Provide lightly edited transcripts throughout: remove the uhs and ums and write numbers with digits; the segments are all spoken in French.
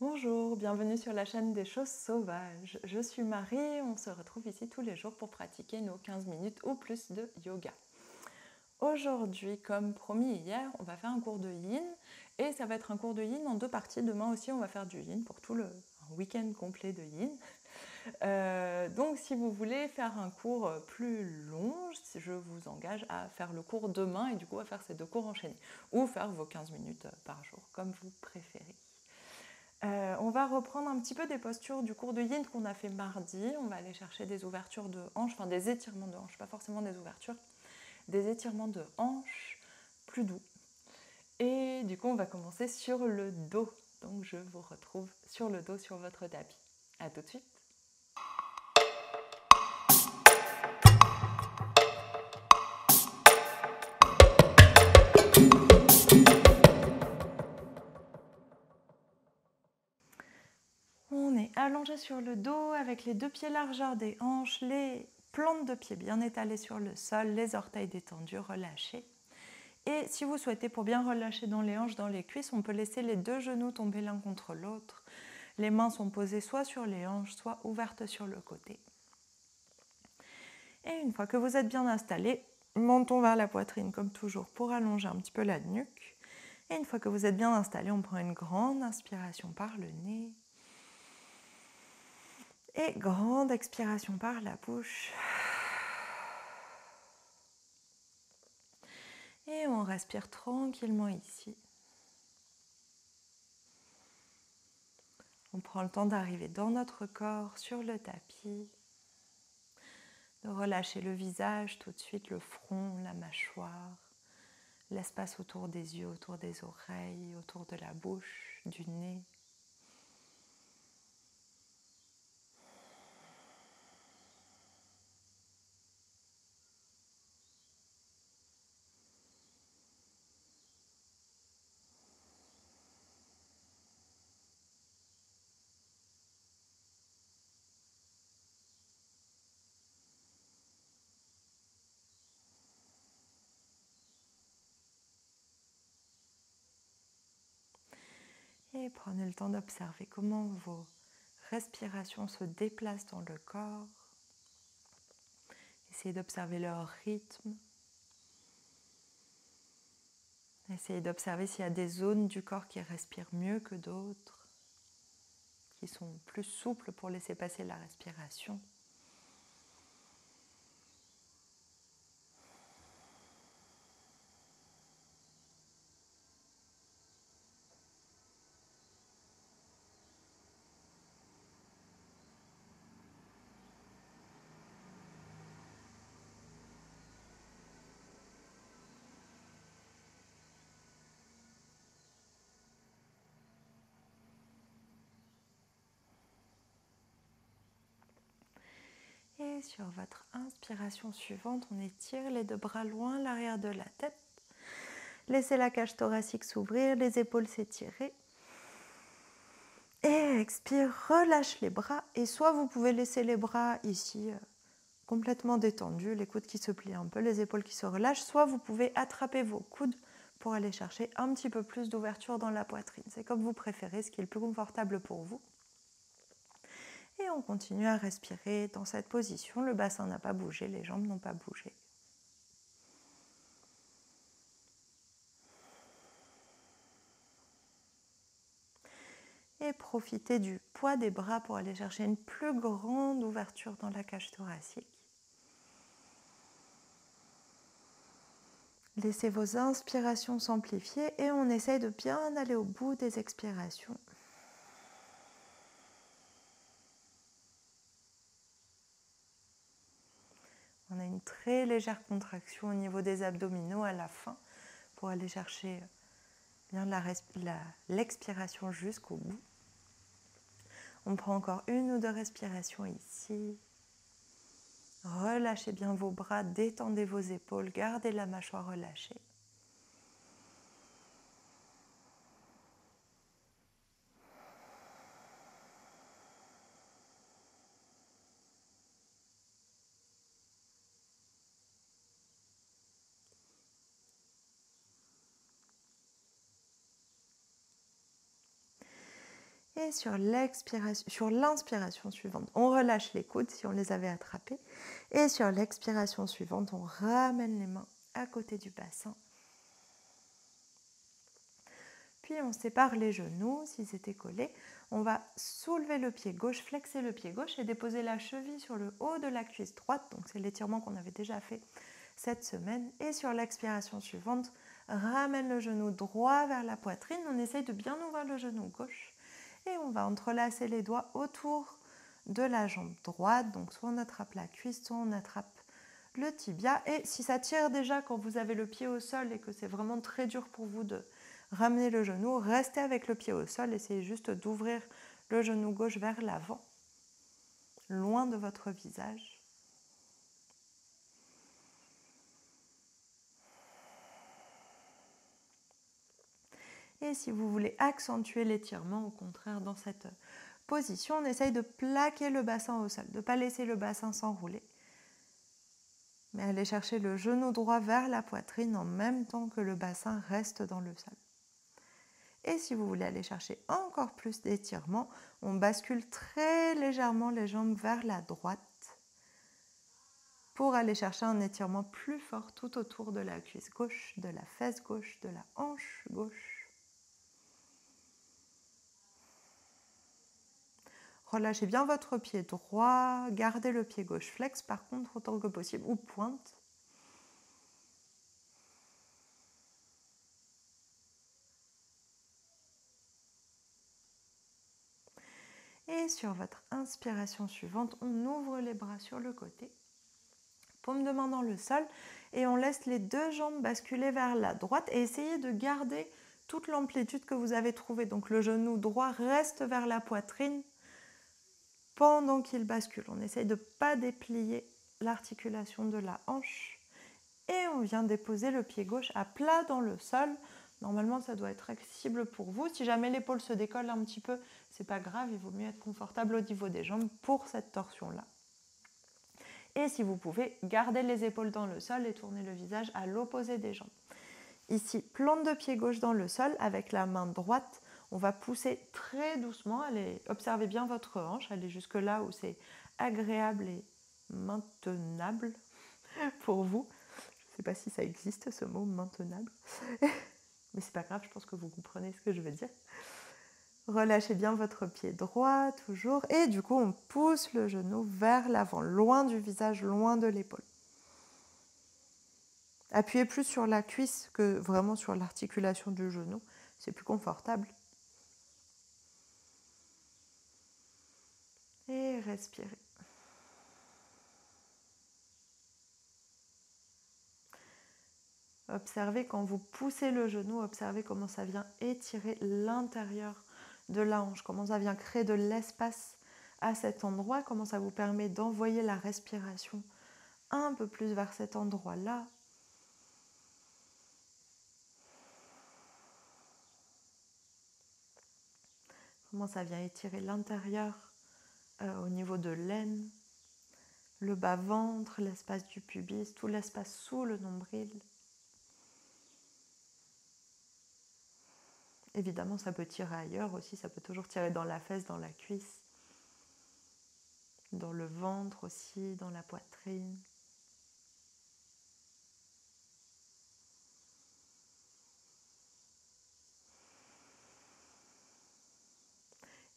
Bonjour, bienvenue sur la chaîne des choses sauvages. Je suis Marie, on se retrouve ici tous les jours pour pratiquer nos 15 minutes ou plus de yoga. Aujourd'hui, comme promis hier, on va faire un cours de yin et ça va être un cours de yin en deux parties. Demain aussi, on va faire du yin pour tout le week-end complet de yin. Donc si vous voulez faire un cours plus long, je vous engage à faire le cours demain et du coup à faire ces deux cours enchaînés ou faire vos 15 minutes par jour, comme vous préférez. On va reprendre un petit peu des postures du cours de yin qu'on a fait mardi. On va aller chercher des ouvertures de hanches, enfin des étirements de hanches, pas forcément des ouvertures, des étirements de hanches plus doux. Et du coup, on va commencer sur le dos. Donc je vous retrouve sur le dos sur votre tapis. À tout de suite. On est allongé sur le dos avec les deux pieds largeur des hanches, les plantes de pieds bien étalées sur le sol, les orteils détendus, relâchés. Et si vous souhaitez, pour bien relâcher dans les hanches, dans les cuisses, on peut laisser les deux genoux tomber l'un contre l'autre. Les mains sont posées soit sur les hanches, soit ouvertes sur le côté. Et une fois que vous êtes bien installé, montons vers la poitrine comme toujours pour allonger un petit peu la nuque. Et une fois que vous êtes bien installé, on prend une grande inspiration par le nez. Et grande expiration par la bouche. Et on respire tranquillement ici. On prend le temps d'arriver dans notre corps, sur le tapis, de relâcher le visage, tout de suite le front, la mâchoire, l'espace autour des yeux, autour des oreilles, autour de la bouche, du nez. Et prenez le temps d'observer comment vos respirations se déplacent dans le corps. Essayez d'observer leur rythme. Essayez d'observer s'il y a des zones du corps qui respirent mieux que d'autres, qui sont plus souples pour laisser passer la respiration. Et sur votre inspiration suivante, on étire les deux bras loin l'arrière de la tête. Laissez la cage thoracique s'ouvrir, les épaules s'étirer. Et expire, relâche les bras. Et soit vous pouvez laisser les bras ici complètement détendus, les coudes qui se plient un peu, les épaules qui se relâchent. Soit vous pouvez attraper vos coudes pour aller chercher un petit peu plus d'ouverture dans la poitrine. C'est comme vous préférez, ce qui est le plus confortable pour vous. Et on continue à respirer dans cette position. Le bassin n'a pas bougé, les jambes n'ont pas bougé. Et profitez du poids des bras pour aller chercher une plus grande ouverture dans la cage thoracique. Laissez vos inspirations s'amplifier et on essaye de bien aller au bout des expirations. On a une très légère contraction au niveau des abdominaux à la fin pour aller chercher bien l'expiration jusqu'au bout. On prend encore une ou deux respirations ici. Relâchez bien vos bras, détendez vos épaules, gardez la mâchoire relâchée. Et sur l'inspiration suivante, on relâche les coudes si on les avait attrapés. Et sur l'expiration suivante, on ramène les mains à côté du bassin. Puis on sépare les genoux s'ils étaient collés. On va soulever le pied gauche, flexer le pied gauche et déposer la cheville sur le haut de la cuisse droite. Donc c'est l'étirement qu'on avait déjà fait cette semaine. Et sur l'expiration suivante, ramène le genou droit vers la poitrine. On essaye de bien ouvrir le genou gauche. Et on va entrelacer les doigts autour de la jambe droite. Donc soit on attrape la cuisse, soit on attrape le tibia. Et si ça tire déjà quand vous avez le pied au sol et que c'est vraiment très dur pour vous de ramener le genou, restez avec le pied au sol. Essayez juste d'ouvrir le genou gauche vers l'avant, loin de votre visage. Et si vous voulez accentuer l'étirement, au contraire, dans cette position, on essaye de plaquer le bassin au sol, de ne pas laisser le bassin s'enrouler, mais aller chercher le genou droit vers la poitrine en même temps que le bassin reste dans le sol. Et si vous voulez aller chercher encore plus d'étirement, on bascule très légèrement les jambes vers la droite pour aller chercher un étirement plus fort tout autour de la cuisse gauche, de la fesse gauche, de la hanche gauche. Relâchez bien votre pied droit, gardez le pied gauche flex par contre autant que possible ou pointe. Et sur votre inspiration suivante, on ouvre les bras sur le côté, paume de main dans le sol et on laisse les deux jambes basculer vers la droite et essayez de garder toute l'amplitude que vous avez trouvée. Donc le genou droit reste vers la poitrine pendant qu'il bascule. On essaye de ne pas déplier l'articulation de la hanche et on vient déposer le pied gauche à plat dans le sol. Normalement, ça doit être accessible pour vous. Si jamais l'épaule se décolle un petit peu, c'est pas grave, il vaut mieux être confortable au niveau des jambes pour cette torsion-là. Et si vous pouvez, gardez les épaules dans le sol et tournez le visage à l'opposé des jambes. Ici, plante de pied gauche dans le sol avec la main droite. On va pousser très doucement. Observez bien votre hanche, allez jusque là où c'est agréable et maintenable pour vous. Je ne sais pas si ça existe ce mot maintenable. Mais c'est pas grave, je pense que vous comprenez ce que je veux dire. Relâchez bien votre pied droit, toujours. Et du coup, on pousse le genou vers l'avant, loin du visage, loin de l'épaule. Appuyez plus sur la cuisse que vraiment sur l'articulation du genou. C'est plus confortable. Et respirez. Observez quand vous poussez le genou, observez comment ça vient étirer l'intérieur de la hanche, comment ça vient créer de l'espace à cet endroit, comment ça vous permet d'envoyer la respiration un peu plus vers cet endroit-là. Comment ça vient étirer l'intérieur au niveau de l'aine, le bas-ventre, l'espace du pubis, tout l'espace sous le nombril. Évidemment, ça peut tirer ailleurs aussi, ça peut toujours tirer dans la fesse, dans la cuisse, dans le ventre aussi, dans la poitrine.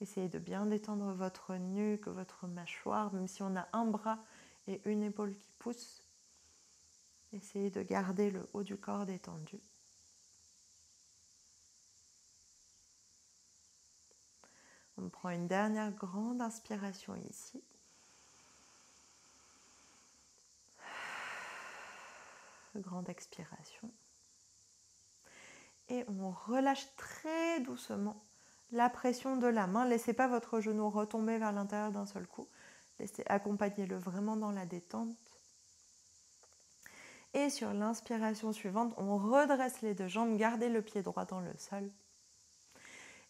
Essayez de bien détendre votre nuque, votre mâchoire, même si on a un bras et une épaule qui pousse. Essayez de garder le haut du corps détendu. On prend une dernière grande inspiration ici. Grande expiration. Et on relâche très doucement la pression de la main. Laissez pas votre genou retomber vers l'intérieur d'un seul coup. Accompagnez-le vraiment dans la détente. Et sur l'inspiration suivante, on redresse les deux jambes, gardez le pied droit dans le sol.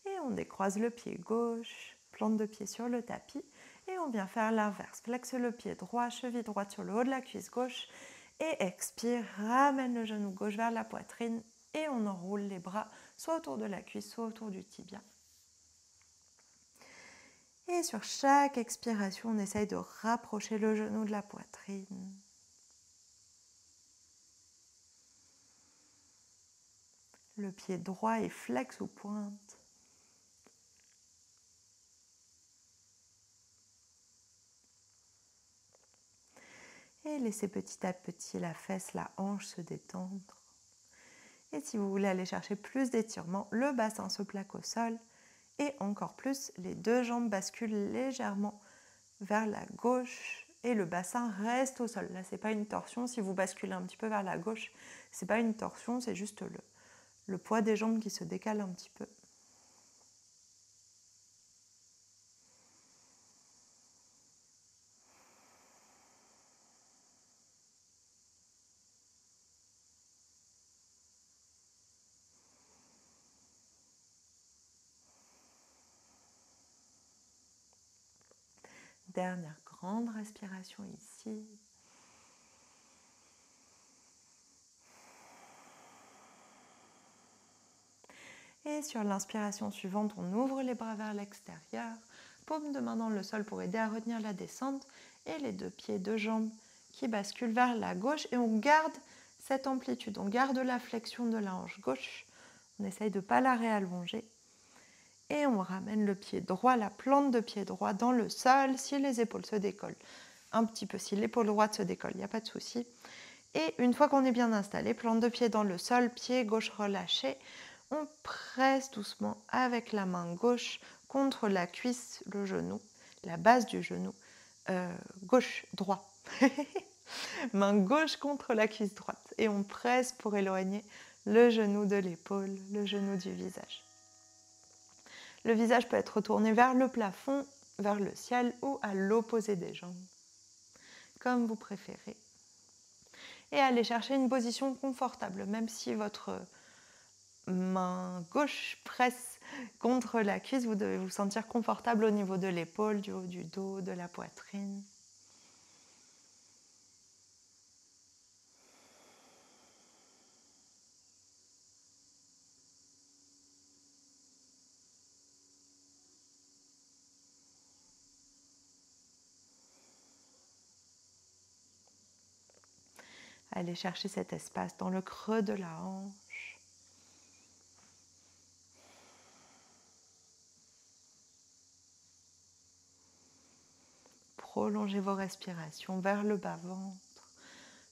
Et on décroise le pied gauche, plante de pied sur le tapis. Et on vient faire l'inverse. Flexe le pied droit, cheville droite sur le haut de la cuisse gauche. Et expire, ramène le genou gauche vers la poitrine. Et on enroule les bras soit autour de la cuisse, soit autour du tibia. Et sur chaque expiration, on essaye de rapprocher le genou de la poitrine. Le pied droit est flex ou pointe. Et laissez petit à petit la fesse, la hanche se détendre. Et si vous voulez aller chercher plus d'étirement, le bassin se plaque au sol. Et encore plus, les deux jambes basculent légèrement vers la gauche et le bassin reste au sol. Là, ce n'est pas une torsion. Si vous basculez un petit peu vers la gauche, ce n'est pas une torsion, c'est juste le poids des jambes qui se décale un petit peu. Dernière grande respiration ici. Et sur l'inspiration suivante, on ouvre les bras vers l'extérieur, paume de main dans le sol pour aider à retenir la descente et les deux pieds, deux jambes qui basculent vers la gauche et on garde cette amplitude, on garde la flexion de la hanche gauche, on essaye de ne pas la réallonger et on ramène le pied droit, la plante de pied droit dans le sol si les épaules se décollent. Un petit peu, si l'épaule droite se décolle, il n'y a pas de souci. Et une fois qu'on est bien installé, plante de pied dans le sol, pied gauche relâché, on presse doucement avec la main gauche contre la cuisse, le genou, la base du genou, gauche, droit. Main gauche contre la cuisse droite. Et on presse pour éloigner le genou de l'épaule, le genou du visage. Le visage peut être tourné vers le plafond, vers le ciel ou à l'opposé des jambes, comme vous préférez. Et allez chercher une position confortable, même si votre main gauche presse contre la cuisse, vous devez vous sentir confortable au niveau de l'épaule, du haut du dos, de la poitrine. Allez chercher cet espace dans le creux de la hanche. Prolongez vos respirations vers le bas-ventre,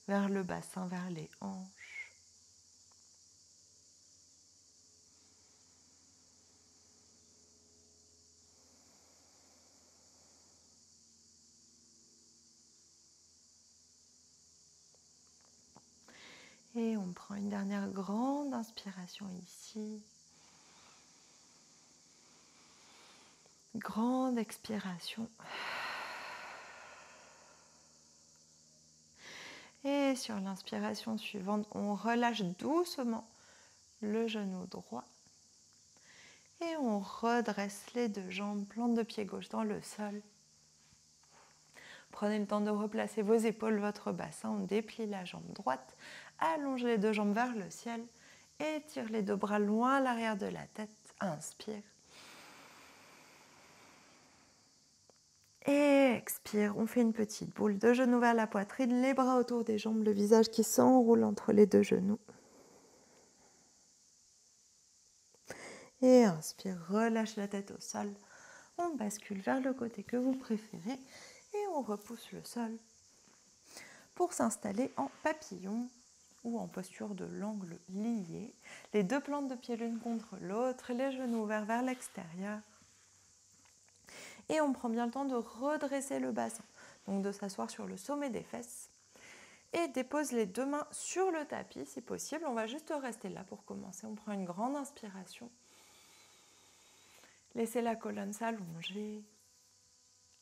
vers le bassin, vers les hanches. Et on prend une dernière grande inspiration ici. Grande expiration. Et sur l'inspiration suivante, on relâche doucement le genou droit. Et on redresse les deux jambes, plante de pied gauche dans le sol. Prenez le temps de replacer vos épaules, votre bassin. On déplie la jambe droite, allonge les deux jambes vers le ciel. Étire les deux bras loin à l'arrière de la tête. Inspire. Et expire, on fait une petite boule de genoux vers la poitrine, les bras autour des jambes, le visage qui s'enroule entre les deux genoux. Et inspire, relâche la tête au sol. On bascule vers le côté que vous préférez et on repousse le sol pour s'installer en papillon ou en posture de l'angle lié. Les deux plantes de pied l'une contre l'autre, les genoux ouverts vers l'extérieur. Et on prend bien le temps de redresser le bassin, donc de s'asseoir sur le sommet des fesses. Et dépose les deux mains sur le tapis si possible. On va juste rester là pour commencer. On prend une grande inspiration. Laissez la colonne s'allonger,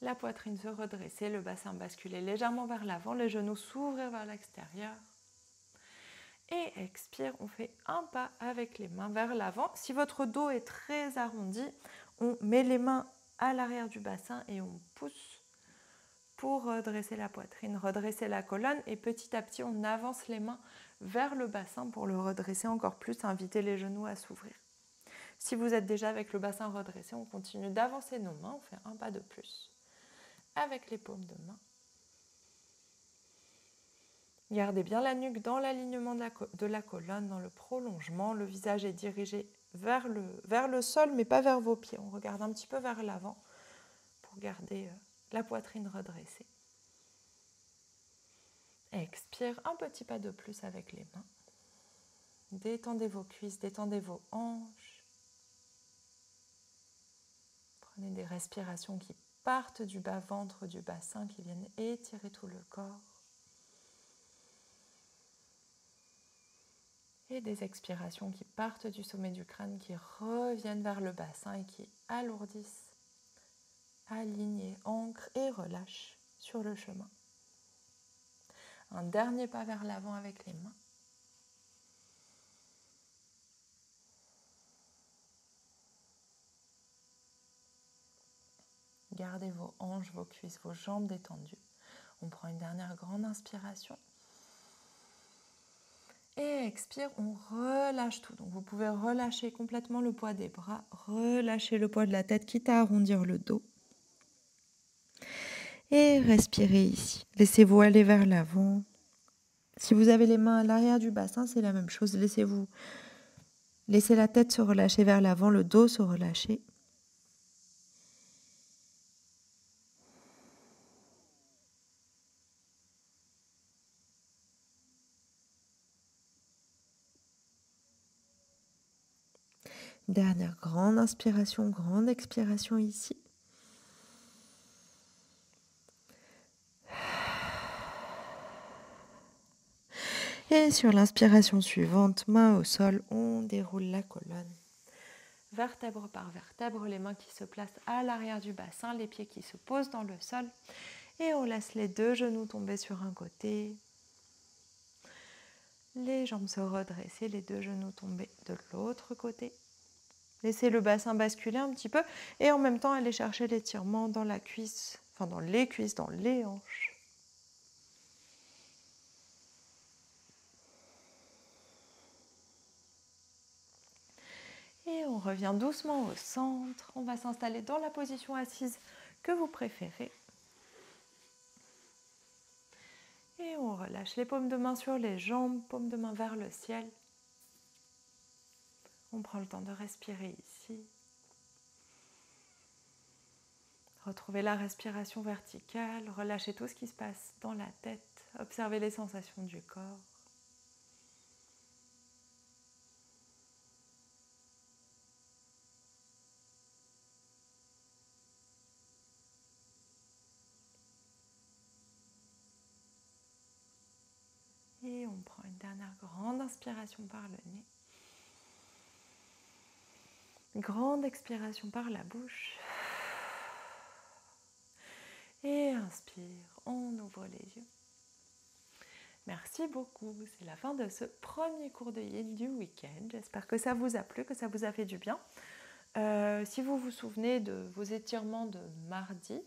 la poitrine se redresser, le bassin basculer légèrement vers l'avant, les genoux s'ouvrir vers l'extérieur. Et expire, on fait un pas avec les mains vers l'avant. Si votre dos est très arrondi, on met les mains à l'arrière du bassin et on pousse pour redresser la poitrine, redresser la colonne et petit à petit on avance les mains vers le bassin pour le redresser encore plus, inviter les genoux à s'ouvrir. Si vous êtes déjà avec le bassin redressé, on continue d'avancer nos mains, on fait un pas de plus avec les paumes de main. Gardez bien la nuque dans l'alignement de la colonne, dans le prolongement. Le visage est dirigé vers le sol, mais pas vers vos pieds. On regarde un petit peu vers l'avant pour garder la poitrine redressée. Expire, un petit pas de plus avec les mains. Détendez vos cuisses, détendez vos hanches. Prenez des respirations qui partent du bas-ventre, du bassin, qui viennent étirer tout le corps. Et des expirations qui partent du sommet du crâne, qui reviennent vers le bassin et qui alourdissent, alignent, ancrent et relâchent sur le chemin. Un dernier pas vers l'avant avec les mains. Gardez vos hanches, vos cuisses, vos jambes détendues. On prend une dernière grande inspiration. Et expire, on relâche tout. Donc vous pouvez relâcher complètement le poids des bras, relâcher le poids de la tête, quitte à arrondir le dos. Et respirez ici. Laissez-vous aller vers l'avant. Si vous avez les mains à l'arrière du bassin, c'est la même chose. Laissez la tête se relâcher vers l'avant, le dos se relâcher. Dernière grande inspiration, grande expiration ici. Et sur l'inspiration suivante, main au sol, on déroule la colonne. Vertèbre par vertèbre, les mains qui se placent à l'arrière du bassin, les pieds qui se posent dans le sol. Et on laisse les deux genoux tomber sur un côté. Les jambes se redresser, les deux genoux tomber de l'autre côté. Laissez le bassin basculer un petit peu et en même temps aller chercher l'étirement dans la cuisse, enfin dans les cuisses, dans les hanches. Et on revient doucement au centre. On va s'installer dans la position assise que vous préférez. Et on relâche les paumes de main sur les jambes, paumes de main vers le ciel. On prend le temps de respirer ici. Retrouvez la respiration verticale, relâchez tout ce qui se passe dans la tête, observez les sensations du corps. Et on prend une dernière grande inspiration par le nez. Grande expiration par la bouche. Et inspire, on ouvre les yeux. Merci beaucoup, c'est la fin de ce premier cours de yin du week-end. J'espère que ça vous a plu, que ça vous a fait du bien. Si vous vous souvenez de vos étirements de mardi,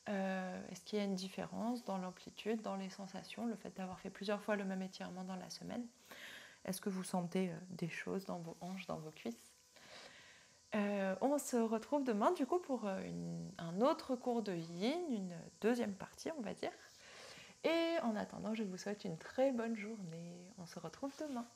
est-ce qu'il y a une différence dans l'amplitude, dans les sensations, le fait d'avoir fait plusieurs fois le même étirement dans la semaine? Est-ce que vous sentez des choses dans vos hanches, dans vos cuisses? On se retrouve demain du coup pour un autre cours de yin, une deuxième partie on va dire. Et en attendant, je vous souhaite une très bonne journée. On se retrouve demain.